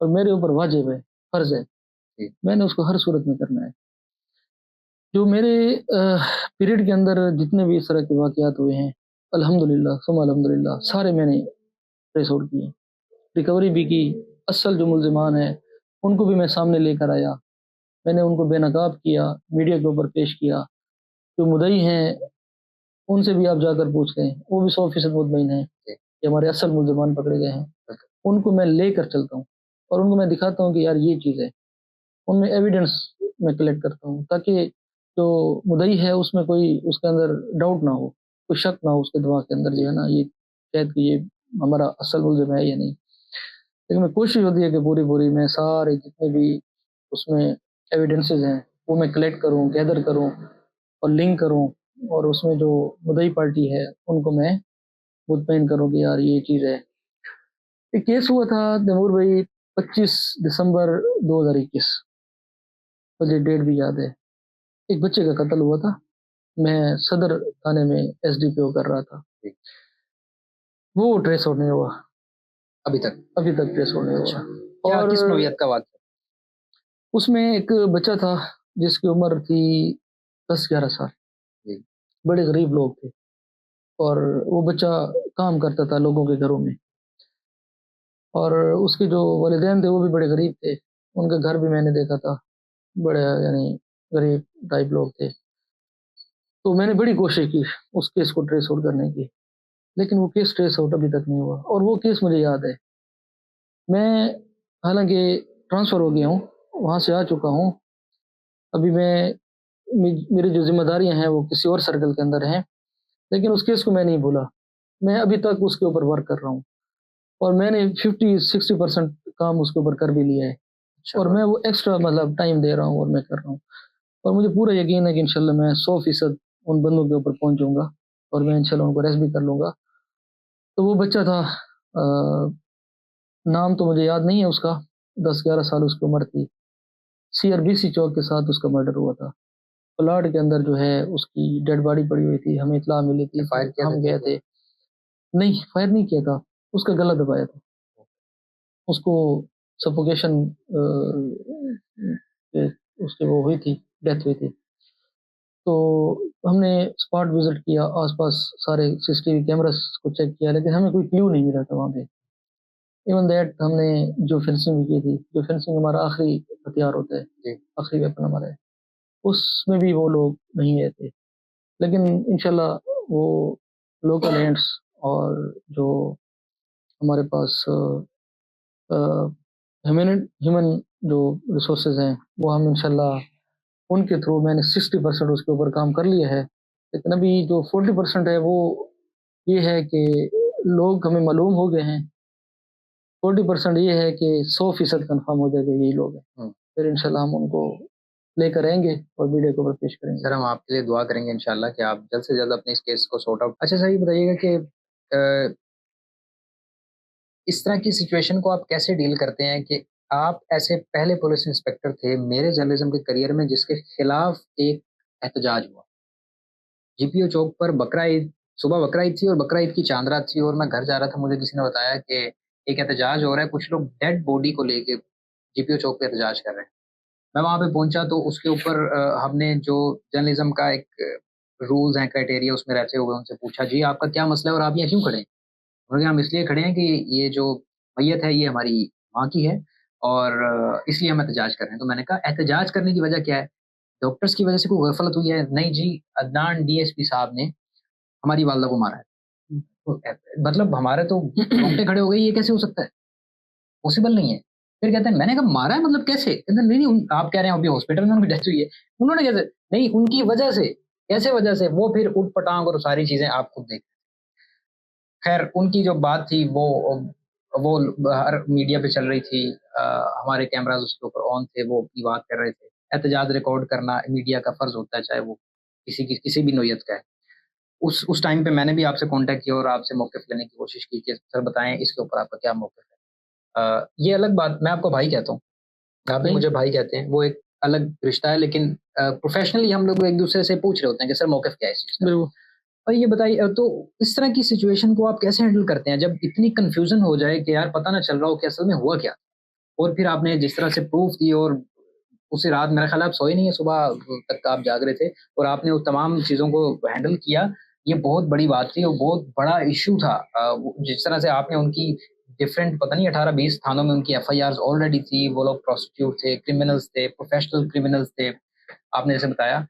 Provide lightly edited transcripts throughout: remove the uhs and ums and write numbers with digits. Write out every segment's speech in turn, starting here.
اور میرے اوپر واجب ہے، فرض ہے، جی میں نے اس کو ہر صورت میں کرنا ہے. جو میرے پیریڈ کے اندر جتنے بھی اس طرح کے واقعات ہوئے ہیں، الحمدللہ ثم الحمدللہ سارے میں نے ٹریس آؤٹ کیے، ریکوری بھی کی. اصل جو ملزمان ہیں ان کو بھی میں سامنے لے کر آیا، میں نے ان کو بے نقاب کیا، میڈیا کے اوپر پیش کیا. جو مدعی ہیں ان سے بھی آپ جا کر پوچھ لیں، وہ بھی 100% مطمئن ہیں کہ ہمارے اصل ملزمان پکڑے گئے ہیں. ان کو میں لے کر چلتا ہوں اور ان کو میں دکھاتا ہوں کہ یار یہ چیز ہے، ان میں ایویڈنس میں کلیکٹ کرتا ہوں تاکہ جو مدعی ہے اس میں کوئی اس کے اندر ڈاؤٹ نہ ہو، کوئی شک نہ ہو اس کے دماغ کے اندر جو ہے نا یہ شاید کہ یہ ہمارا اصل ملزم ہے یا نہیں. لیکن میں کوشش ہوتی ہے کہ پوری میں سارے جتنے بھی اس میں ایویڈنسز ہیں وہ میں کلیکٹ کروں، گیدر کروں اور لنک کروں، اور اس میں جو مدعی پارٹی ہے ان کو میں مطمئن کروں کہ یار یہ چیز ہے. ایک کیس ہوا تھا تیمور بھائی 25 دسمبر 2021، مجھے ڈیٹ بھی یاد ہے. ایک بچے کا قتل ہوا تھا، میں صدر تھانے میں ایس ڈی پی او کر رہا تھا. وہ ٹریس آؤٹ نہیں ہوا ابھی تک. ٹریس آؤٹ نہیں ہوا. کیا اور کس نوعیت کا واقعہ؟ اس میں ایک بچہ تھا جس کی عمر تھی 10-11 سال. جی. بڑے غریب لوگ تھے اور وہ بچہ کام کرتا تھا لوگوں کے گھروں میں، اور اس کے جو والدین تھے وہ بھی بڑے غریب تھے. ان کے گھر بھی میں نے دیکھا تھا، بڑے یعنی غریب ٹائپ لوگ تھے. تو میں نے بڑی کوشش کی اس کیس کو ٹریس آؤٹ کرنے کی، لیکن وہ کیس ٹریس آؤٹ ابھی تک نہیں ہوا. اور وہ کیس مجھے یاد ہے، میں حالانکہ ٹرانسفر ہو گیا ہوں، وہاں سے آ چکا ہوں. ابھی میری جو ذمہ داریاں ہیں وہ کسی اور سرکل کے اندر ہیں، لیکن اس کیس کو میں نہیں بھولا. میں ابھی تک اس کے اوپر ورک کر رہا ہوں اور میں نے 50-60% کام اس کے اوپر کر بھی لیا ہے. اور میں وہ ایکسٹرا مطلب ٹائم دے رہا ہوں اور میں کر رہا ہوں. اور مجھے پورا یقین ہے کہ انشاءاللہ میں 100% ان بندوں کے اوپر پہنچوں گا اور میں انشاءاللہ ان کو ریسٹ بھی کر لوں گا. تو وہ بچہ تھا، نام تو مجھے یاد نہیں ہے اس کا، 10-11 سال اس کی عمر تھی. CRBC چوک کے ساتھ اس کا مرڈر ہوا تھا. پلاٹ کے اندر جو ہے اس کی ڈیڈ باڈی پڑی ہوئی تھی، ہمیں اطلاع ملی تھی، ہم گئے تھے. نہیں، فائر نہیں کیا تھا، اس کا گلا دبایا تھا. اس کو سفوکیشن اس کی وہ ہوئی تھی، ڈیتھ ہوئی تھی. تو ہم نے اسپاٹ وزٹ کیا، آس پاس سارے CCTV کیمراز کو چیک کیا، لیکن ہمیں کوئی کلیو نہیں ملا تھا وہاں پہ. ایون دیٹ ہم نے جو فینسنگ بھی کی تھی، جو فینسنگ ہمارا آخری ہتھیار ہوتا ہے، آخری ویپن ہمارا ہے، اس میں بھی وہ لوگ نہیں گئے تھے. لیکن انشاءاللہ وہ لوکل اینٹس اور جو ہمارے پاس ہیومن جو ریسورسز ہیں وہ ہم انشاءاللہ ان کے تھرو، میں نے 60% اس کے اوپر کام کر لیا ہے. لیکن ابھی جو 40% ہے وہ یہ ہے کہ لوگ ہمیں معلوم ہو گئے ہیں. 40% یہ ہے کہ 100% کنفرم ہو جائے گا یہی لوگ ہیں. پھر انشاءاللہ ہم ان کو لے کر آئیں گے اور میڈیا کے اوپر پیش کریں گے. سر ہم آپ کے لیے دعا کریں گے انشاءاللہ کہ آپ جلد سے جلد اپنے اس کیس کو سارٹ آؤٹ. اچھا سر یہ بتائیے گا کہ اس طرح کی سچویشن کو آپ کیسے ڈیل کرتے ہیں کہ آپ ایسے پہلے پولیس انسپیکٹر تھے میرے جرنلزم کے کریئر میں جس کے خلاف ایک احتجاج ہوا GPO چوک پر. صبح بقرہ عید تھی اور بقرہ عید کی چاند رات تھی اور میں گھر جا رہا تھا. مجھے کسی نے بتایا کہ ایک احتجاج ہو رہا ہے، کچھ لوگ ڈیڈ باڈی کو لے کے GPO چوک پہ احتجاج کر رہے ہیں. میں وہاں پہ پہنچا تو اس کے اوپر ہم نے جو جرنلزم کا ایک رولز ہیں، کرائٹیریا اس میں رہتے ہوئے ان سے پوچھا جی آپ کا کیا مسئلہ ہے اور آپ یہاں کیوں کھڑے ہیں؟ انہوں نے ہم اس لیے کھڑے ہیں کہ یہ جو میت ہے یہ ہماری ماں کی ہے اور اس لیے ہم احتجاج کر رہے ہیں. تو میں نے کہا احتجاج کرنے کی وجہ کیا ہے؟ ڈاکٹرز کی وجہ سے کوئی غفلت ہوئی ہے؟ نہیں جی، عدنان DSP صاحب نے ہماری والدہ کو مارا ہے. مطلب ہمارے تو رونگٹے کھڑے ہو گئے، یہ کیسے ہو سکتا ہے؟ پاسبل نہیں ہے. پھر کہتے ہیں میں نے کہا مارا ہے مطلب کیسے؟ کہتے ہیں نہیں آپ کہہ رہے ہیں ابھی ہاسپٹل میں ان کی ڈیتھ ہوئی ہے. انہوں نے کیسے؟ نہیں ان کی وجہ سے. کیسے وجہ سے؟ وہ پھر اٹھ پٹانگ اور ساری چیزیں آپ خود دیکھ. خیر ان کی جو بات تھی وہ ہر میڈیا پہ چل رہی تھی، ہمارے کیمراز اس کے اوپر آن تھے، وہ اپنی بات کر رہے تھے. احتجاج ریکارڈ کرنا میڈیا کا فرض ہوتا ہے، چاہے وہ کسی بھی نوعیت کا ہے. اس ٹائم پہ میں نے بھی آپ سے کانٹیکٹ کیا اور آپ سے موقف لینے کی کوشش کی کہ سر بتائیں اس کے اوپر آپ کا کیا موقف ہے. یہ الگ بات، میں آپ کو بھائی کہتا ہوں، آپ بھی مجھے بھائی کہتے ہیں، وہ ایک الگ رشتہ ہے. لیکن پروفیشنلی ہم لوگ ایک دوسرے سے پوچھ رہے ہوتے ہیں کہ سر موقف کیا ہے اس چیز کا. اور یہ بتائیے تو اس طرح کی سچویشن کو آپ کیسے ہینڈل کرتے ہیں جب اتنی کنفیوژن ہو جائے کہ یار پتہ نہ چل رہا ہو کہ اصل میں ہوا کیا؟ اور پھر آپ نے جس طرح سے پروف دی اور اسی رات میرا خیال ہے آپ سوئے نہیں ہیں، صبح تک آپ جاگ رہے تھے اور آپ نے اس تمام چیزوں کو ہینڈل کیا، یہ بہت بڑی بات تھی اور بہت بڑا ایشو تھا۔ جس طرح سے آپ نے ان کی ڈفرینٹ پتہ نہیں 18-20 تھانوں میں ان کی ایف آئی آرز آلریڈی تھی، وہ لوگ پروسٹیوٹ تھے، کرمنلز تھے، پروفیشنل کرمنلز تھے، آپ نے جیسے بتایا۔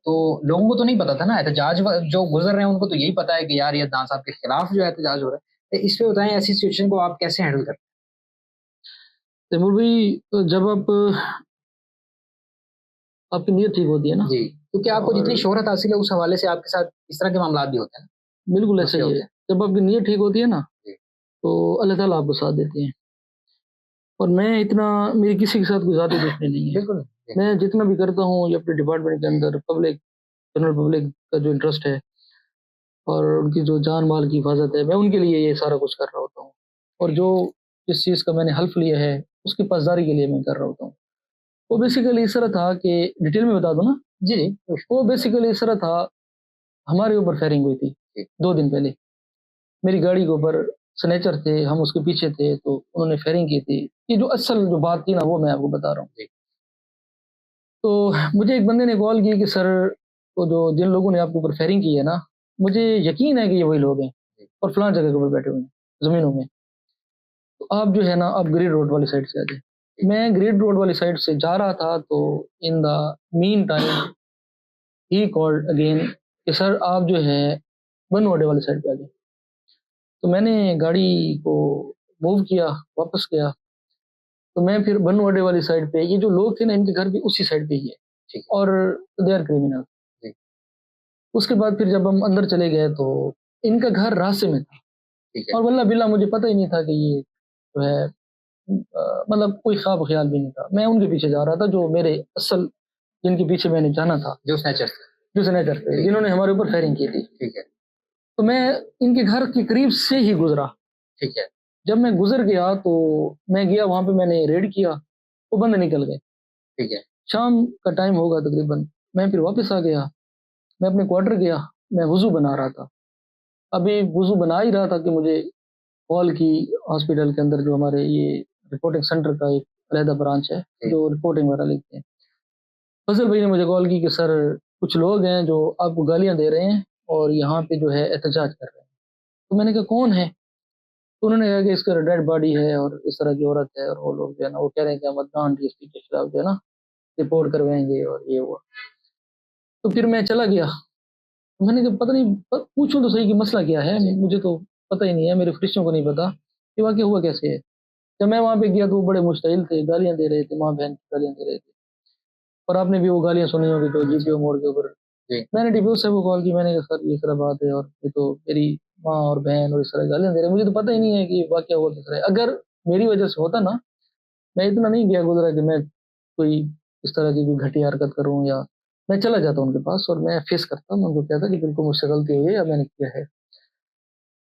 تو لوگوں کو تو نہیں پتا تھا نا، احتجاج جو گزر رہے ہیں ان کو تو یہی پتا ہے کہ یار یہ عدنان صاحب کے خلاف جو احتجاج ہو رہا ہے۔ تو اس پہ بتائیں ایسی سچویشن کو آپ کیسے ہینڈل کرتے تیمور بھائی، جب آپ کی نیت ٹھیک ہوتی ہے نا، ہیں؟ جی، کیونکہ آپ کو جتنی شہرت حاصل ہے اس حوالے سے آپ کے ساتھ اس طرح کے معاملات بھی ہوتے ہیں نا، بالکل ایسا مسئلے ہی ہوتے ہے، ہیں۔ جب آپ کی نیت ٹھیک ہوتی ہے نا جی تو اللہ تعالیٰ آپ کو ساتھ دیتے ہیں۔ اور میں اتنا، میری کسی کے ساتھ کوئی ذاتی دشمنی نہیں ہے، بالکل جی میں جتنا بھی کرتا ہوں یہ اپنے ڈپارٹمنٹ کے اندر پبلک، جنرل پبلک کا جو انٹرسٹ ہے اور ان کی جو جان مال کی حفاظت ہے، میں ان کے لیے یہ سارا کچھ کر رہا ہوتا ہوں، اور جو جس چیز کا میں نے حلف لیا ہے اس کی پاسداری کے لیے میں کر رہا ہوتا ہوں۔ وہ بیسیکلی اس طرح تھا کہ ڈیٹیل میں بتا دوں نا، جی جی وہ بیسیکلی اس طرح تھا، ہمارے اوپر فائرنگ ہوئی تھی جی 2 دن پہلے، میری گاڑی کے اوپر سنیچر تھے، ہم اس کے پیچھے تھے تو انہوں نے فائرنگ کی تھی۔ یہ جو اصل جو بات تھی نا وہ میں آپ کو بتا رہا ہوں۔ جی تو مجھے ایک بندے نے کال کی کہ سر، وہ جو جن لوگوں نے آپ کے اوپر فائرنگ کی ہے نا، مجھے یقین ہے کہ یہ وہی لوگ ہیں اور فلاں جگہ کے اوپر بیٹھے ہوئے ہیں زمینوں میں، تو آپ جو ہے نا آپ گریڈ روڈ والی سائڈ سے آ جائیں۔ میں گریڈ روڈ والی سائڈ سے جا رہا تھا تو ان دا مین ٹائم ہی کالڈ اگین کہ سر آپ جو ہے بن واڈے والی سائڈ پہ آ جائیں۔ تو میں نے گاڑی کو موو کیا، واپس گیا، تو میں پھر بن واڈے والی سائڈ پہ، یہ جو لوگ تھے نا ان کے گھر بھی اسی سائڈ پہ ہی ہے ٹھیک اور دے آر کریمنل۔ جی اس کے بعد پھر جب ہم اندر چلے گئے تو ان کا گھر راستے میں تھا، ٹھیک ہے اور واللہ باللہ مجھے پتہ ہی نہیں تھا کہ یہ جو ہے مطلب کوئی خواب خیال بھی نہیں تھا، میں ان کے پیچھے جا رہا تھا جو میرے اصل، جن کے پیچھے میں نے جانا تھا، جو سنیچر جو سنیچر تھے جنہوں نے ہمارے اوپر فائرنگ کی تھی۔ ٹھیک ہے تو میں ان کے گھر کے قریب سے ہی گزرا، ٹھیک ہے جب میں گزر گیا تو میں گیا وہاں پہ، میں نے ریڈ کیا، وہ بند نکل گئے۔ ٹھیک ہے شام کا ٹائم ہوگا تقریباً، میں پھر واپس آ گیا، میں اپنے کوارٹر گیا، میں وضو بنا رہا تھا، ابھی وضو بنا ہی رہا تھا کہ مجھے کال کی ہاسپٹل کے اندر جو ہمارے یہ رپورٹنگ سینٹر کا ایک علیحدہ برانچ ہے جو رپورٹنگ وغیرہ لکھتے ہیں، فضل بھائی نے مجھے کال کی کہ سر کچھ لوگ ہیں جو آپ کو گالیاں دے رہے ہیں اور یہاں پہ جو ہے احتجاج کر رہے ہیں۔ تو میں نے کہا کون ہے؟ تو انہوں نے کہا کہ اس کا ڈیڈ باڈی ہے اور اس طرح کی عورت ہے، اور وہ لوگ جو ہے نا وہ کہہ رہے ہیں کہ ہم عدنان ڈی ایس پی کے خلاف جو ہے نا رپورٹ کروائیں گے اور یہ ہوا۔ تو پھر میں چلا گیا، میں نے کہا پتہ نہیں، پوچھوں تو صحیح کہ مسئلہ کیا ہے، مجھے تو پتہ ہی نہیں ہے، میرے فرشتوں کو نہیں پتا کہ واقعہ ہوا کیسے ہے۔ جب میں وہاں پہ گیا تو وہ بڑے مشتعل تھے، گالیاں دے رہے تھے، ماں بہن کی گالیاں دے رہے تھے، اور آپ نے بھی وہ گالیاں سنی ہوگی جو جی پی او موڑ کے اوپر۔ میں نے ڈی پی او صاحب کو کال کی، میں نے کہا سر یہ طرح بات ہے اور یہ تو میری ماں اور بہن اور اس طرح گالیاں دے رہے ہیں، مجھے تو پتہ ہی نہیں ہے کہ یہ واقعہ ہوا کس طرح ہے۔ اگر میری وجہ سے ہوتا نا، میں اتنا نہیں گیا گزرا کہ میں کوئی اس طرح کی کوئی گھٹیا حرکت کروں، یا میں چلا جاتا ان کے پاس اور میں فیس کرتا، میں ان کو کہتا کہ بالکل مجھ سے غلطی ہوئی ہے یا میں نے کیا ہے۔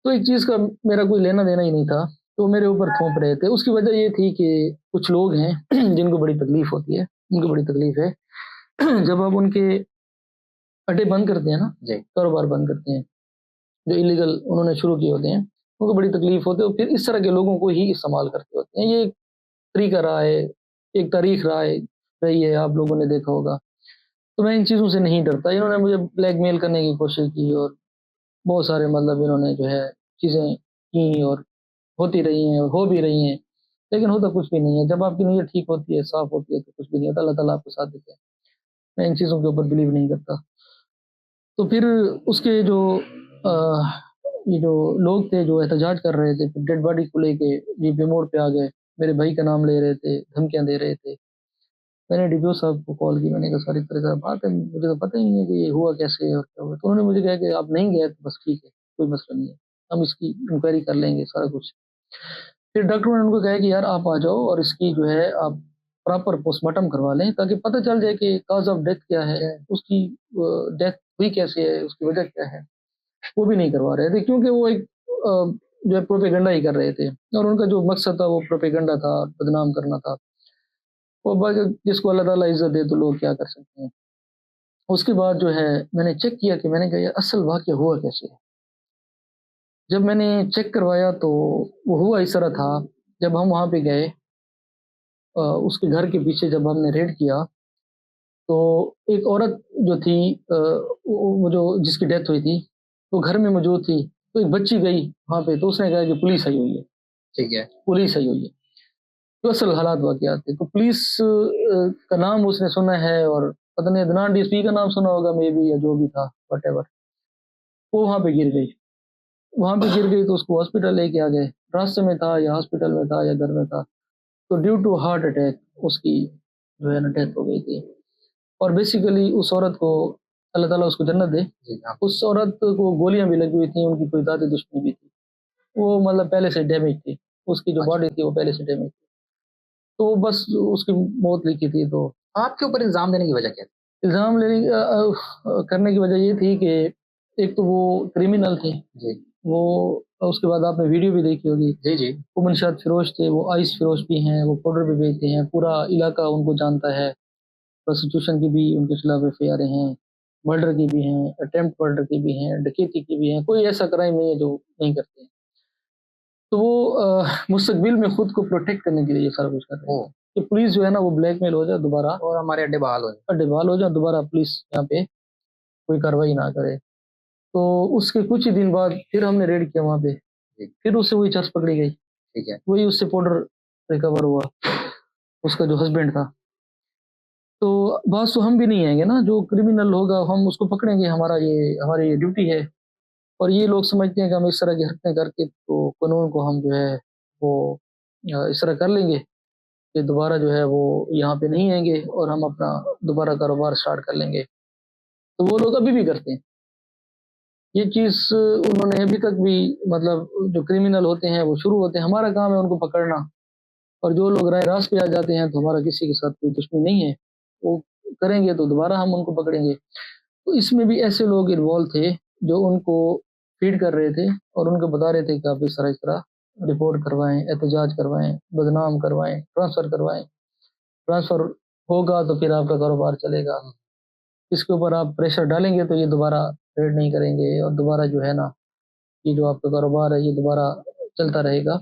تو ایک چیز کا میرا کوئی لینا دینا ہی نہیں تھا، تو میرے اوپر تھوپ رہے تھے۔ اس کی وجہ یہ تھی کہ کچھ لوگ ہیں جن کو بڑی تکلیف ہوتی ہے، ان کو بڑی تکلیف ہے جب آپ ان کے اڈے بند کرتے ہیں نا، کاروبار بند کرتے ہیں جو ایلیگل انہوں نے شروع کیے ہوتے ہیں، ان کو بڑی تکلیف ہوتی ہے، اور پھر اس طرح کے لوگوں کو ہی استعمال کرتے ہوتے ہیں۔ یہ ایک طریقہ رہا ہے، ایک تاریخ رہی ہے، آپ لوگوں نے دیکھا ہوگا۔ تو میں ان چیزوں سے نہیں ڈرتا۔ انہوں نے مجھے بلیک میل کرنے کی کوشش کی اور بہت سارے مطلب انہوں نے جو ہے چیزیں کی اور ہوتی رہی ہیں اور ہو بھی رہی ہیں، لیکن ہوتا کچھ بھی نہیں ہے۔ جب آپ کی نیت ٹھیک ہوتی ہے، صاف ہوتی ہے، تو کچھ بھی نہیں ہوتا، اللہ تعالیٰ آپ کو ساتھ دیتے ہیں۔ میں ان چیزوں کے اوپر بلیو نہیں کرتا۔ تو پھر اس کے جو یہ جو لوگ تھے جو احتجاج کر رہے تھے، پھر ڈیڈ باڈی کو لے کے جی پی موڑ پہ آ گئے، میرے بھائی کا نام لے رہے تھے، دھمکیاں دے رہے تھے۔ میں نے ڈی پی او صاحب کو کال کی، میں نے کہا ساری طرح بات ہے، مجھے تو پتہ ہی نہیں ہے کہ یہ ہوا کیسے ہے اور کیا ہوا۔ تو انہوں نے مجھے کہا کہ آپ نہیں گئے تو بس ٹھیک ہے، کوئی مسئلہ نہیں ہے، ہم اس کی انکوائری کر لیں گے سارا کچھ۔ پھر ڈاکٹروں نے ان کو کہا کہ یار آپ آ جاؤ اور اس کی جو ہے آپ پراپر پوسٹ مارٹم کروا لیں تاکہ پتہ چل جائے کہ کاز آف ڈیتھ کیا ہے، اس کی ڈیتھ ہوئی کیسے ہے، اس کی وجہ کیا ہے۔ وہ بھی نہیں کروا رہے تھے کیونکہ وہ ایک جو ہے پروپیگنڈا ہی کر رہے تھے، اور ان کا جو مقصد تھا وہ پروپیگنڈا تھا، بدنام کرنا تھا۔ وہ جس کو اللہ تعالیٰ عزت دے تو لوگ کیا کر سکتے ہیں۔ اس کے بعد جو ہے میں نے چیک کیا کہ میں نے کہا یہ اصل واقعہ ہوا کیسے ہے۔ جب میں نے چیک کروایا تو وہ ہوا اس طرح تھا، جب ہم وہاں پہ گئے اس کے گھر کے پیچھے جب ہم نے ریڈ کیا تو ایک عورت جو تھی وہ جو جس کی ڈیتھ ہوئی تھی وہ گھر میں موجود تھی، تو ایک بچی گئی وہاں پہ، تو اس نے کہا کہ پولیس آئی ہوئی ہے، ٹھیک ہے، پولیس آئی ہوئی ہے، جو اصل حالات واقعات تھے، تو پولیس کا نام اس نے سنا ہے، اور پتہ نہیں عدنان ڈی ایس پی کا نام سنا ہوگا مے بی، یا جو بھی تھا وٹ ایور، وہ وہاں پہ گر گئی، وہاں پہ گر گئی تو اس کو ہاسپٹل لے کے آ گئے، راستے میں تھا یا ہاسپٹل میں تھا یا گھر میں تھا، تو ڈیو ٹو ہارٹ اٹیک اس کی جو ہے نا ڈیتھ ہو گئی تھی۔ اور بیسیکلی اس عورت کو اللہ تعالیٰ اس کو جنت دے، جی ہاں، اس عورت کو گولیاں بھی لگی ہوئی تھیں، ان کی کوئی ذاتی دشمنی بھی تھی، وہ مطلب پہلے سے ڈیمیج تھی، اس کی جو اچھا، باڈی تھی وہ پہلے سے ڈیمیج تھی، تو بس اس کی موت لکھی تھی۔ تو آپ کے اوپر الزام دینے کی وجہ کیا تھی؟ الزام کرنے کی وجہ یہ تھی کہ ایک تو وہ کرمنل تھے، جی، وہ اس کے بعد آپ نے ویڈیو بھی دیکھی ہوگی، جی، جی، وہ منشیات فروش تھے، وہ آئس فروش بھی ہیں، وہ پاؤڈر بھی بیچتے ہیں، پورا علاقہ ان کو جانتا ہے، پروسٹیوشن کی بھی ان کے خلاف ایف آئی آریں ہیں، مرڈر کی بھی ہیں، اٹیمپٹ مرڈر کی بھی ہیں، ڈکیتی کی بھی ہیں، کوئی ایسا کرائم نہیں ہے جو نہیں کرتے ہیں۔ تو وہ مستقبل میں خود کو پروٹیکٹ کرنے کے لیے یہ سارا کچھ کر رہے ہیں کہ پولیس جو ہے نا وہ بلیک میل ہو جائے دوبارہ، اور ہمارے اڈے بحال ہو جائیں۔ اڈے بحال ہو جائے، دوبارہ پولیس یہاں پہ کوئی کارروائی نہ کرے۔ تو اس کے کچھ ہی دن بعد پھر ہم نے ریڈ کیا وہاں پہ، پھر اس سے وہی چرس پکڑی گئی، ٹھیک ہے، وہی اس سے پاؤڈر ریکور ہوا، اس کا جو ہسبینڈ تھا۔ تو بات تو ہم بھی نہیں آئیں گے نا، جو کرمنل ہوگا ہم اس کو پکڑیں گے، ہماری یہ ڈیوٹی ہے، اور یہ لوگ سمجھتے ہیں کہ ہم اس طرح کی حرکتیں کر کے تو قانون کو ہم جو ہے وہ اس طرح کر لیں گے کہ دوبارہ جو ہے وہ یہاں پہ نہیں آئیں گے اور ہم اپنا دوبارہ کاروبار سٹارٹ کر لیں گے، تو وہ لوگ ابھی بھی کرتے ہیں یہ چیز۔ انہوں نے ابھی تک بھی مطلب جو کرمنل ہوتے ہیں وہ شروع ہوتے ہیں، ہمارا کام ہے ان کو پکڑنا، اور جو لوگ رائے راست پہ آ جاتے ہیں تو ہمارا کسی کے ساتھ کوئی دشمنی نہیں ہے، وہ کریں گے تو دوبارہ ہم ان کو پکڑیں گے۔ تو اس میں بھی ایسے لوگ انوالو تھے جو ان کو فیڈ کر رہے تھے اور ان کو بتا رہے تھے کہ آپ اس طرح رپورٹ کروائیں، احتجاج کروائیں، بدنام کروائیں، ٹرانسفر کروائیں، ٹرانسفر ہوگا تو پھر آپ کا کاروبار چلے گا، اس کے اوپر آپ پریشر ڈالیں گے تو یہ دوبارہ ریڈ نہیں کریں گے، اور دوبارہ جو ہے نا یہ جو آپ کا کاروبار ہے یہ دوبارہ چلتا رہے گا۔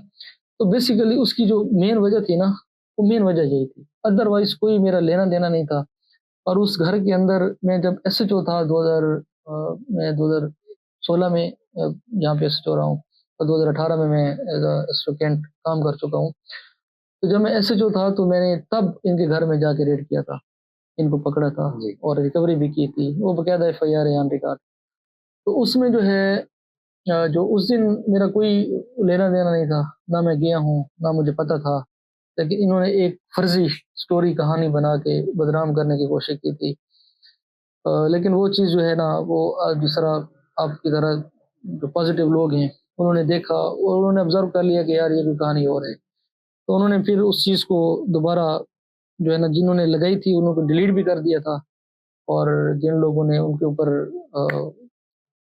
تو بیسیکلی اس کی جو مین وجہ تھی نا، وہ مین وجہ یہی تھی، ادروائز کوئی میرا لینا دینا نہیں تھا۔ اور اس گھر کے اندر میں جب ایس ایچ او تھا میں 2016 میں جہاں پہ ایس ایچ او رہا ہوں، اور 2018 میں ایز اے اسٹوڈنٹ کام کر چکا ہوں، تو جب میں ایس ایچ او تھا تو میں نے تب ان کے گھر میں جا کے ریڈ کیا تھا، ان کو پکڑا تھا اور ریکوری بھی کی تھی، وہ باقاعدہ ایف آئی آر ہے آن ریکارڈ۔ تو اس میں جو ہے جو اس دن میرا کوئی لینا دینا نہیں تھا، نہ میں گیا ہوں نہ مجھے پتہ تھا، لیکن انہوں نے ایک فرضی سٹوری کہانی بنا کے بدنام کرنے کی کوشش کی تھی۔ لیکن وہ چیز جو ہے نا وہ جس طرح آپ کی طرح جو پازیٹیو لوگ ہیں انہوں نے دیکھا اور انہوں نے آبزرو کر لیا کہ یار یہ کوئی کہانی اور ہے، تو انہوں نے پھر اس چیز کو دوبارہ جو ہے نا جنہوں نے لگائی تھی انہوں کو ڈیلیٹ بھی کر دیا تھا، اور جن لوگوں نے ان کے اوپر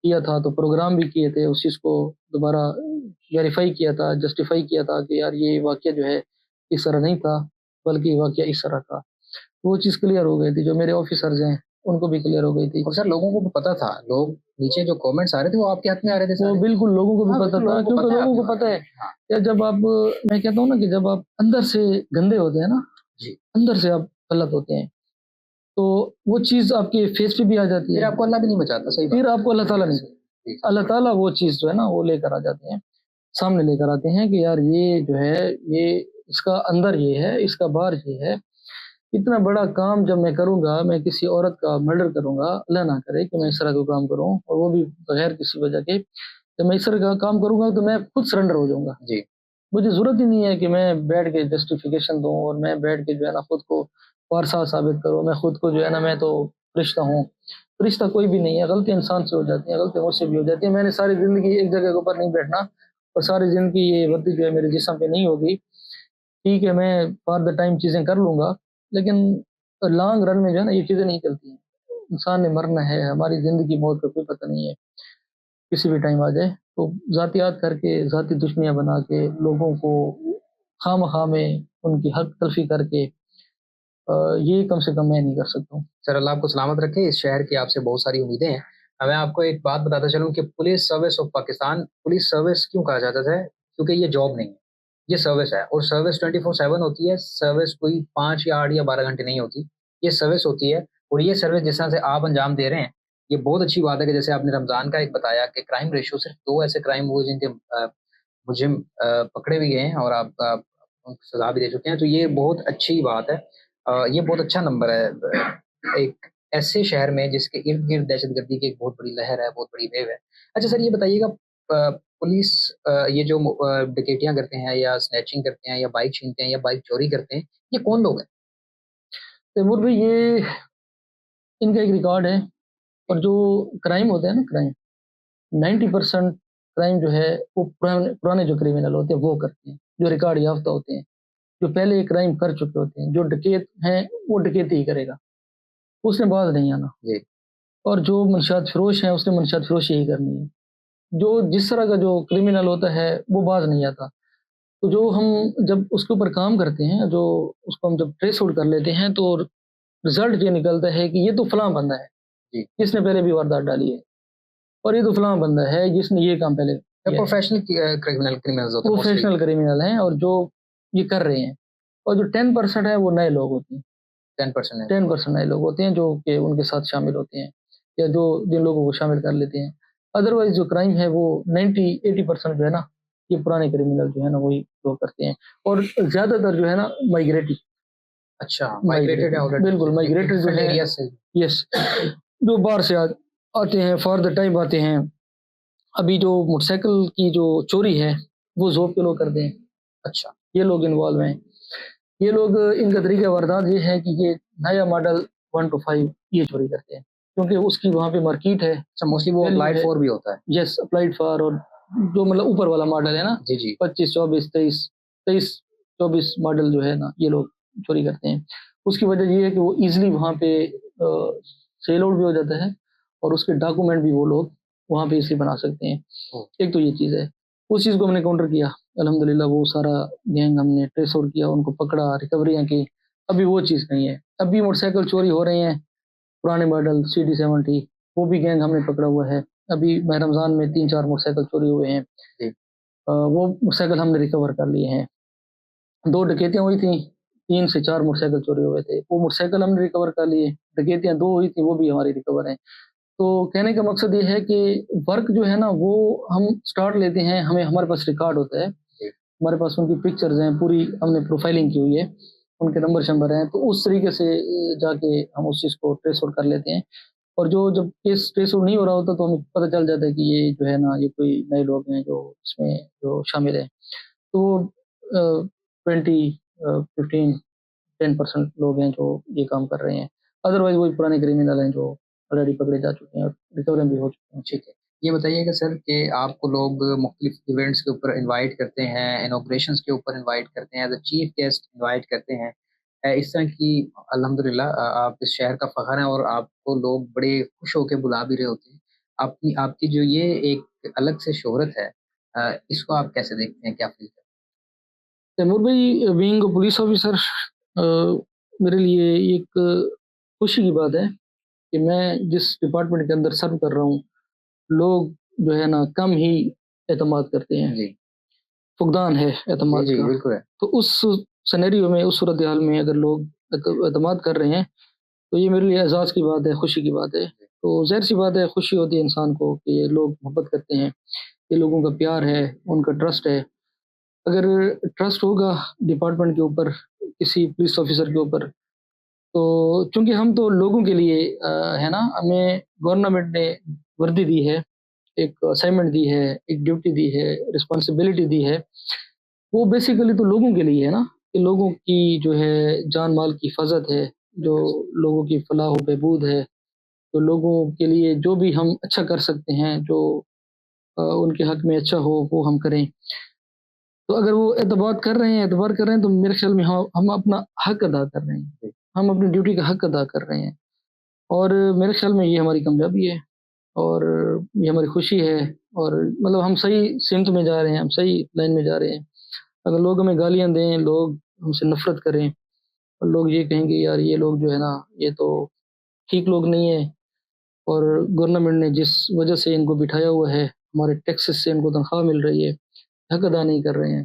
کیا تھا تو پروگرام بھی کیے تھے، اس چیز کو دوبارہ ویریفائی کیا تھا، جسٹیفائی کیا تھا کہ یار یہ واقعہ جو ہے اس طرح نہیں تھا بلکہ یہ واقعہ اس طرح تھا، وہ چیز کلیئر ہو گئی تھی۔ جو میرے آفیسرز ہیں ان کو بھی کلیئر ہو گئی تھی، اور سر لوگوں کو بھی پتا تھا، لوگ نیچے جو کامنٹس آ رہے تھے وہ آپ کے ہاتھ میں آ رہے تھے وہ سارے؟ بالکل لوگوں کو بھی ہاں، پتا بالکل تھا، لوگوں کو کیونکہ پتا ہے لوگوں آپ کو کے پتا بارے ہے میں۔ ہاں، کہ جب آپ میں کہتا ہوں نا کہ جب آپ اندر سے گندے ہوتے ہیں نا، جی، اندر سے آپ غلط ہوتے ہیں تو وہ چیز آپ کے فیس پہ بھی آ جاتی پھر ہے، آپ کو اللہ بھی نہیں بچاتا، صحیح بات پھر آپ کو اللہ تعالیٰ نہیں، ہے۔ اللہ تعالیٰ وہ چیز جو ہے نا وہ لے کر آ جاتے ہیں، سامنے لے کر آتے ہیں کہ یار یہ جو ہے یہ اس کا اندر یہ ہے، اس کا باہر یہ ہے۔ اتنا بڑا کام جب میں کروں گا، میں کسی عورت کا مرڈر کروں گا، اللہ نہ کرے کہ میں اس طرح کا کام کروں اور وہ بھی بغیر کسی وجہ کے، جب میں اس طرح کا کام کروں گا تو میں خود سرنڈر ہو جاؤں گا، جی، مجھے ضرورت ہی نہیں ہے کہ میں بیٹھ کے جسٹیفیکیشن دوں اور میں بیٹھ کے جو ہے نا خود کو وارثہ ثابت کروں، میں خود کو جو ہے نا میں تو فرشتہ ہوں، فرشتہ کوئی بھی نہیں ہے، غلطی انسان سے ہو جاتی ہیں، غلطی مجھ سے بھی ہو جاتی ہیں، میں نے ساری زندگی ایک جگہ کے اوپر نہیں بیٹھنا، اور ساری زندگی یہ ورزش جو ہے میرے جسم پہ نہیں ہوگی، ٹھیک ہے میں فار دا ٹائم چیزیں کر لوں گا، لیکن لانگ رن میں جو ہے نا یہ چیزیں نہیں چلتی ہیں، انسان نے مرنا ہے، ہماری زندگی موت کا کوئی پتہ نہیں ہے، کسی بھی ٹائم آ جائے، تو ذاتیات کر کے ذاتی دشمنیاں بنا کے لوگوں کو خواہ مخواہ میں ان کی حق تلفی کر کے یہ کم سے کم میں نہیں کر سکتا ہوں۔ سر اللہ آپ کو سلامت رکھے، اس شہر کی آپ سے بہت ساری امیدیں ہیں۔ میں آپ کو ایک بات بتاتا چلوں کہ police service of Pakistan police service کیوں کہا جاتا ہے؟ کیونکہ یہ جاب نہیں ہے، یہ سروس ہے، اور سروس 24/7 ہوتی ہے، سروس کوئی 5 یا 8 یا 12 گھنٹے نہیں ہوتی، یہ سروس ہوتی ہے، اور یہ سروس جس طرح سے آپ انجام دے رہے ہیں یہ بہت اچھی بات ہے کہ جیسے آپ نے رمضان کا ایک بتایا کہ کرائم ریشو صرف 2 ایسے کرائم ہوئے جن کے مجرم پکڑے بھی گئے ہیں اور آپ ان کو سزا بھی دے چکے ہیں، تو یہ بہت اچھی بات ہے، یہ بہت اچھا نمبر ہے ایک ایسے شہر میں جس کے ارد گرد دہشت گردی کی ایک بہت بڑی لہر ہے، بہت بڑی ویو ہے۔ اچھا سر، یہ بتائیے گا پولیس یہ جو ڈکیتیاں کرتے ہیں یا سنیچنگ کرتے ہیں یا بائک چھینتے ہیں یا بائک چوری کرتے ہیں، یہ کون لوگ ہیں؟ تیمور بھائی یہ ان کا ایک ریکارڈ ہے، اور جو کرائم ہوتا ہے نا، کرائم 90% کرائم جو ہے وہ پرانے جو کریمنل ہوتے ہیں وہ کرتے ہیں، جو ریکارڈ یافتہ ہوتے ہیں، جو پہلے یہ کرائم کر چکے ہوتے ہیں۔ جو ڈکیت ہیں وہ ڈکیتی ہی کرے گا، اس نے باز نہیں آنا، جی اور جو منشیات فروش ہیں اس نے منشیات فروشی ہی کرنی ہے۔ جو جس طرح کا جو کریمنل ہوتا ہے وہ باز نہیں آتا، تو جو ہم جب اس کے اوپر کام کرتے ہیں، جو اس کو ہم جب ٹریس آؤٹ کر لیتے ہیں تو رزلٹ یہ نکلتا ہے کہ یہ تو فلاں بندہ ہے جی، جس نے پہلے بھی واردات ڈالی ہے، اور یہ تو فلاں بندہ ہے جس نے یہ کام پہلے کیا ہے۔ پروفیشنل کریمنلز ہوتے ہیں mostly۔ پروفیشنل کریمنل ہیں، اور جو یہ کر رہے ہیں، اور جو 10% ہے وہ نئے لوگ ہوتے ہیں، 10% ہے۔ 10% نئے لوگ ہوتے ہیں جو کہ ان کے ساتھ شامل ہوتے ہیں، یا جو جن لوگوں کو شامل کر لیتے ہیں۔ ادروائز جو کرائم ہے وہ 80% جو ہے نا یہ پرانے کریمنل جو ہے نا وہی لوگ کرتے ہیں، اور زیادہ تر جو ہے نا مائگریٹی۔ اچھا، مائگریٹڈ ہے already، بالکل مائگریٹڈ جو different ہے، areas سے۔ یس، جو باہر سے آتے ہیں، فار دا ٹائم آتے ہیں۔ ابھی جو موٹر سائیکل کی جو چوری ہے وہ ذوب کے لوگ کرتے ہیں، اچھا، یہ لوگ انوالو ہیں۔ یہ لوگ ان کا طریقہ واردات یہ ہے کہ یہ نیا ماڈل 1 to 5 یہ چوری کرتے ہیں، کیونکہ اس کی وہاں پہ مارکیٹ ہے۔ اچھا، موسٹلی وہ اپلائیڈ فور بھی ہوتا ہے۔ یس، اپلائیڈ فار، اور جو مطلب اوپر والا ماڈل ہے نا، جی جی، 25 24 23 24 ماڈل جو ہے نا یہ لوگ چوری کرتے ہیں۔ اس کی وجہ یہ ہے کہ وہ ایزلی وہاں پہ سیل آؤٹ بھی ہو جاتا ہے، اور اس کے ڈاکومنٹ بھی وہ لوگ وہاں پہ ایزلی بنا سکتے ہیں۔ ایک تو یہ چیز ہے، اس چیز کو ہم نے کاؤنٹر کیا الحمدللہ، وہ سارا گینگ ہم نے ٹریس آؤٹ کیا، ان کو پکڑا، ریکوریاں کی۔ ابھی وہ چیز نہیں ہے، ابھی موٹر سائیکل چوری ہو رہے ہیں پرانے ماڈل CD70، وہ بھی گینگ ہم نے پکڑا ہوا ہے۔ ابھی ماہ رمضان میں 3-4 موٹر سائیکل چوری ہوئے ہیں، وہ موٹر سائیکل ہم نے ریکور کر لیے ہیں۔ 2 ڈکیتیاں ہوئی تھیں، 3 سے 4 موٹر سائیکل چوری ہوئے تھے، وہ موٹر سائیکل ہم نے ریکور کر لیے۔ ڈکیتیاں 2 ہوئی تھیں، وہ بھی ہماری ریکور ہیں۔ تو کہنے کا مقصد یہ ہے کہ ورک جو ہے نا وہ ہم سٹارٹ لیتے ہیں، ہمارے پاس ریکارڈ ہوتا ہے، ہمارے پاس ان کی پکچرز ہیں، پوری ہم نے پروفائلنگ کی ہوئی ہے، ان کے نمبر شمبر ہیں، تو اس طریقے سے جا کے ہم اس چیز کو ٹریس آؤٹ کر لیتے ہیں۔ اور جب کیس ٹریس آؤٹ نہیں ہو رہا ہوتا تو ہمیں پتہ چل جاتا ہے کہ یہ جو ہے نا یہ کوئی نئے لوگ ہیں جو اس میں جو شامل ہیں، تو 15-10% لوگ ہیں جو یہ کام کر رہے ہیں۔ ادروائز وہی پرانے کریمنل ہیں جو آلریڈی پکڑے جا چکے ہیں اور ریکوری بھی ہو چکے ہیں۔ ٹھیک ہے، یہ بتائیے گا سر کہ آپ کو لوگ مختلف ایونٹس کے اوپر انوائٹ کرتے ہیں، انوگریشنز کے اوپر انوائٹ کرتے ہیں، as a chief guest invite کرتے ہیں، اس طرح کی الحمدللہ آپ اس شہر کا فخر ہیں، اور آپ کو لوگ بڑے خوش ہو کے بلا بھی رہے ہوتے ہیں۔ آپ کی جو یہ ایک الگ سے شہرت ہے، اس کو آپ کیسے دیکھتے ہیں، کیا فیل کرتے ہیں؟ تیمور بھائی، بینگ اے پولیس آفیسر میرے لیے ایک خوشی کی بات ہے کہ میں جس ڈپارٹمنٹ کے اندر سرو کر رہا ہوں، لوگ جو ہے نا کم ہی اعتماد کرتے ہیں، جی، فقدان ہے اعتماد جی کا۔ بالکل ہے۔ تو اس سینیریو میں، اس صورتحال میں اگر لوگ اعتماد کر رہے ہیں تو یہ میرے لیے اعزاز کی بات ہے، خوشی کی بات ہے۔ تو ظاہر سی بات ہے، خوشی ہوتی ہے انسان کو کہ یہ لوگ محبت کرتے ہیں، یہ لوگوں کا پیار ہے، ان کا ٹرسٹ ہے۔ اگر ٹرسٹ ہوگا ڈپارٹمنٹ کے اوپر، کسی پولیس آفیسر کے اوپر، تو چونکہ ہم تو لوگوں کے لیے ہے نا، ہمیں گورنمنٹ نے وردی دی ہے، ایک اسائنمنٹ دی ہے، ایک ڈیوٹی دی ہے، رسپانسبلٹی دی ہے، وہ بیسیکلی تو لوگوں کے لیے ہے نا، کہ لوگوں کی جو ہے جان مال کی حفاظت ہے، جو لوگوں کی فلاح و بہبود ہے، تو لوگوں کے لیے جو بھی ہم اچھا کر سکتے ہیں، جو ان کے حق میں اچھا ہو وہ ہم کریں۔ تو اگر وہ اعتماد کر رہے ہیں، اعتبار کر رہے ہیں، تو میرے خیال میں ہم اپنا حق ادا کر رہے ہیں، ہم اپنی ڈیوٹی کا حق ادا کر رہے ہیں، اور میرے خیال میں یہ ہماری کامیابی ہے، اور یہ ہماری خوشی ہے، اور مطلب ہم صحیح سمت میں جا رہے ہیں، ہم صحیح لائن میں جا رہے ہیں۔ اگر لوگ ہمیں گالیاں دیں، لوگ ہم سے نفرت کریں، اور لوگ یہ کہیں گے یار یہ لوگ جو ہے نا یہ تو ٹھیک لوگ نہیں ہیں، اور گورنمنٹ نے جس وجہ سے ان کو بٹھایا ہوا ہے، ہمارے ٹیکسز سے ان کو تنخواہ مل رہی ہے، حق ادا نہیں کر رہے ہیں،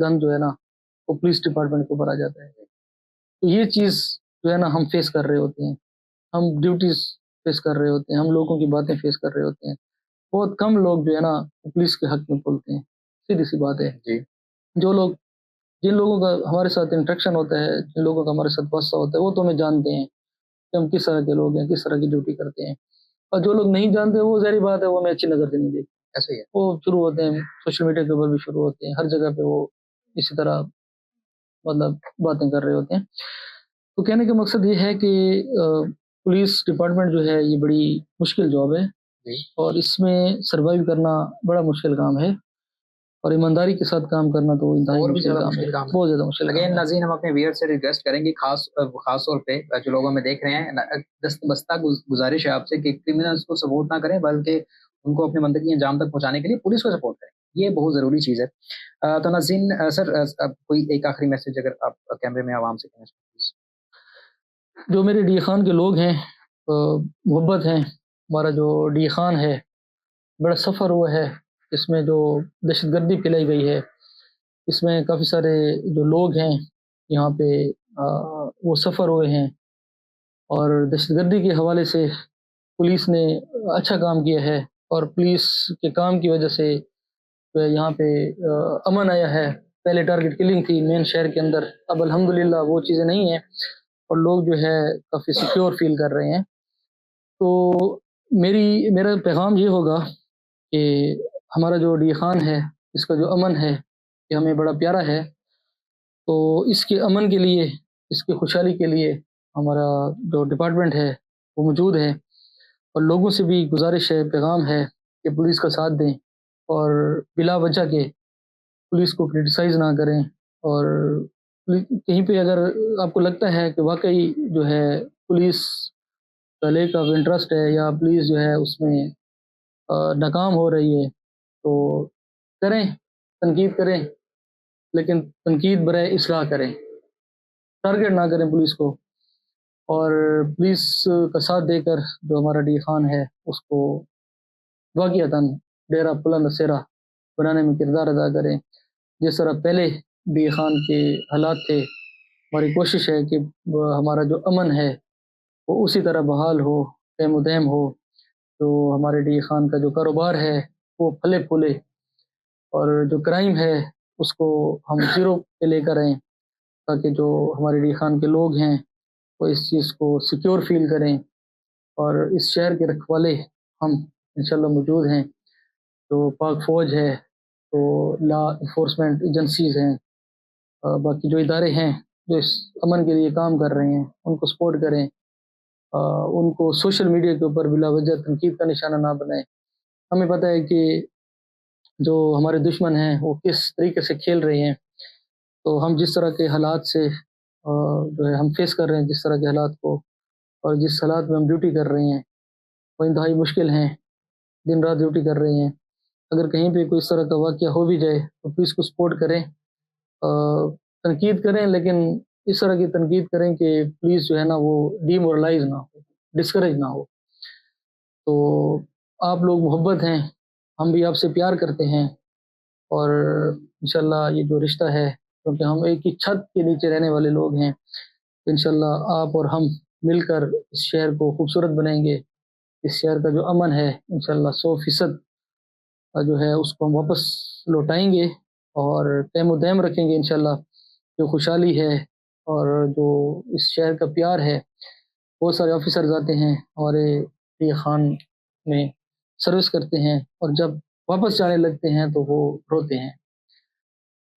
گند جو ہے نا وہ پولیس ڈپارٹمنٹ کے اوپر آ جاتا ہے. تو یہ چیز جو ہے نا ہم فیس کر رہے ہوتے ہیں, ہم ڈیوٹیز فیس کر رہے ہوتے ہیں, ہم لوگوں کی باتیں فیس کر رہے ہوتے ہیں. بہت کم لوگ جو ہے نا پولیس کے حق میں بولتے ہیں, سیدھی سی بات ہے. جی جن لوگوں کا ہمارے ساتھ انٹریکشن ہوتا ہے, جن لوگوں کا ہمارے ساتھ واسطہ ہوتا ہے, وہ تو ہمیں جانتے ہیں کہ ہم کس طرح کے لوگ ہیں, کس طرح کی ڈیوٹی کرتے ہیں. اور جو لوگ نہیں جانتے وہ ظاہری بات ہے وہ ہمیں اچھی نظر سے نہیں دیکھتے. ایسے ہی ہے. وہ شروع ہوتے ہیں سوشل میڈیا کے اوپر بھی شروع ہوتے ہیں, ہر جگہ پہ وہ اسی طرح مطلب باتیں کر رہے ہوتے ہیں. تو کہنے کا مقصد یہ ہے کہ پولیس ڈپارٹمنٹ جو ہے یہ بڑی مشکل جاب ہے, اور اس میں سروائیو کرنا بڑا مشکل کام ہے, اور ایمانداری کے ساتھ کام کرنا تو انتہائی اور بھی مشکل زیادہ کام ہے, مشکل کام ہے. بہت زیادہ مشکل کام اگین ہے. ناظرین, ہم اپنے ویئر سے ریکویسٹ کریں گے خاص طور پہ جو لوگ ہمیں دیکھ رہے ہیں, دستبستہ گزارش ہے آپ سے کہ کرمنلز کو سپورٹ نہ کریں بلکہ ان کو اپنے منطقی انجام تک پہنچانے کے لیے پولیس کو سپورٹ کریں. یہ بہت ضروری چیز ہے. تو ناظرین سر کوئی ایک آخری میسج اگر آپ کیمرے میں عوام سے کہنا چاہیں. جو میرے ڈی خان کے لوگ ہیں محبت ہیں, ہمارا جو ڈی خان ہے بڑا سفر ہوا ہے, اس میں جو دہشت گردی پھیلائی گئی ہے, اس میں کافی سارے جو لوگ ہیں یہاں پہ وہ سفر ہوئے ہیں, اور دہشت گردی کے حوالے سے پولیس نے اچھا کام کیا ہے, اور پولیس کے کام کی وجہ سے یہاں پہ امن آیا ہے. پہلے ٹارگٹ کلنگ تھی مین شہر کے اندر, اب الحمدللہ وہ چیزیں نہیں ہیں اور لوگ جو ہے کافی سیکیور فیل کر رہے ہیں. تو میرا پیغام یہ ہوگا کہ ہمارا جو ڈی خان ہے اس کا جو امن ہے یہ ہمیں بڑا پیارا ہے, تو اس کے امن کے لیے, اس کی خوشحالی کے لیے ہمارا جو ڈپارٹمنٹ ہے وہ موجود ہے, اور لوگوں سے بھی گزارش ہے, پیغام ہے کہ پولیس کا ساتھ دیں اور بلا وجہ کے پولیس کو کرٹیسائز نہ کریں. اور کہیں پہ اگر آپ کو لگتا ہے کہ واقعی جو ہے پولیس کا لیک آف انٹرسٹ ہے یا پولیس جو ہے اس میں ناکام ہو رہی ہے, تو کریں, تنقید کریں, لیکن تنقید برائے اصلاح کریں, ٹارگٹ نہ کریں پولیس کو. اور پولیس کا ساتھ دے کر جو ہمارا ڈی خان ہے اس کو واقعتاً ڈیرہ بلند سیرا بنانے میں کردار ادا کریں. جس طرح پہلے ڈی خان کے حالات تھے, ہماری کوشش ہے کہ ہمارا جو امن ہے وہ اسی طرح بحال ہو, قائم و دائم ہو. جو ہمارے ڈی خان کا جو کاروبار ہے وہ پھلے پھولے, اور جو کرائم ہے اس کو ہم زیرو پہ لے کر آئیں, تاکہ جو ہمارے ڈی خان کے لوگ ہیں وہ اس چیز کو سیکیور فیل کریں. اور اس شہر کے رکھوالے ہم انشاءاللہ موجود ہیں, جو پاک فوج ہے, تو لا انفورسمنٹ ایجنسیز ہیں, باقی جو ادارے ہیں جو اس امن کے لیے کام کر رہے ہیں ان کو سپورٹ کریں, ان کو سوشل میڈیا کے اوپر بلا وجہ تنقید کا نشانہ نہ بنائیں. ہمیں پتہ ہے کہ جو ہمارے دشمن ہیں وہ کس طریقے سے کھیل رہے ہیں, تو ہم جس طرح کے حالات سے جو ہے ہم فیس کر رہے ہیں, جس طرح کے حالات کو, اور جس حالات میں ہم ڈیوٹی کر رہے ہیں وہ انتہائی مشکل ہیں, دن رات ڈیوٹی کر رہے ہیں. اگر کہیں پہ کوئی اس طرح کا واقعہ ہو بھی جائے تو پولیس کو سپورٹ کریں, تنقید کریں, لیکن اس طرح کی تنقید کریں کہ پولیس جو ہے نا وہ ڈی مورلائز نہ ہو, ڈسکریج نہ ہو. تو آپ لوگ محبت ہیں, ہم بھی آپ سے پیار کرتے ہیں, اور انشاءاللہ یہ جو رشتہ ہے, کیونکہ ہم ایک ہی چھت کے نیچے رہنے والے لوگ ہیں, انشاءاللہ آپ اور ہم مل کر اس شہر کو خوبصورت بنائیں گے. اس شہر کا جو امن ہے انشاءاللہ 100% جو ہے اس کو ہم واپس لوٹائیں گے, اور قائم و دائم رکھیں گے انشاءاللہ. جو خوشحالی ہے اور جو اس شہر کا پیار ہے, بہت سارے آفیسرز آتے ہیں ہمارے ڈی خان میں سروس کرتے ہیں, اور جب واپس جانے لگتے ہیں تو وہ روتے ہیں.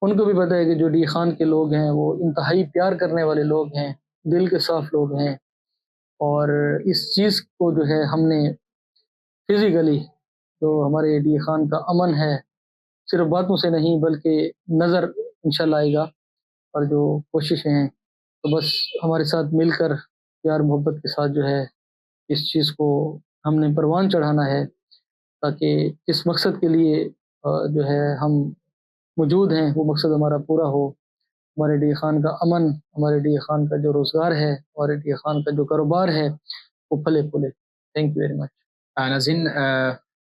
ان کو بھی پتہ ہے کہ جو ڈی خان کے لوگ ہیں وہ انتہائی پیار کرنے والے لوگ ہیں, دل کے صاف لوگ ہیں, اور اس چیز کو جو ہے ہم نے فزیکلی جو ہمارے ڈی خان کا امن ہے صرف باتوں سے نہیں بلکہ نظر انشاءاللہ آئے گا. اور جو کوششیں ہیں تو بس ہمارے ساتھ مل کر پیار محبت کے ساتھ جو ہے اس چیز کو ہم نے پروان چڑھانا ہے, تاکہ اس مقصد کے لیے جو ہے ہم موجود ہیں وہ مقصد ہمارا پورا ہو. ہمارے ڈی خان کا امن, ہمارے ڈی خان کا جو روزگار ہے, ہمارے ڈی خان کا جو کاروبار ہے وہ پھلے پھولے. Thank you very much. ناظرین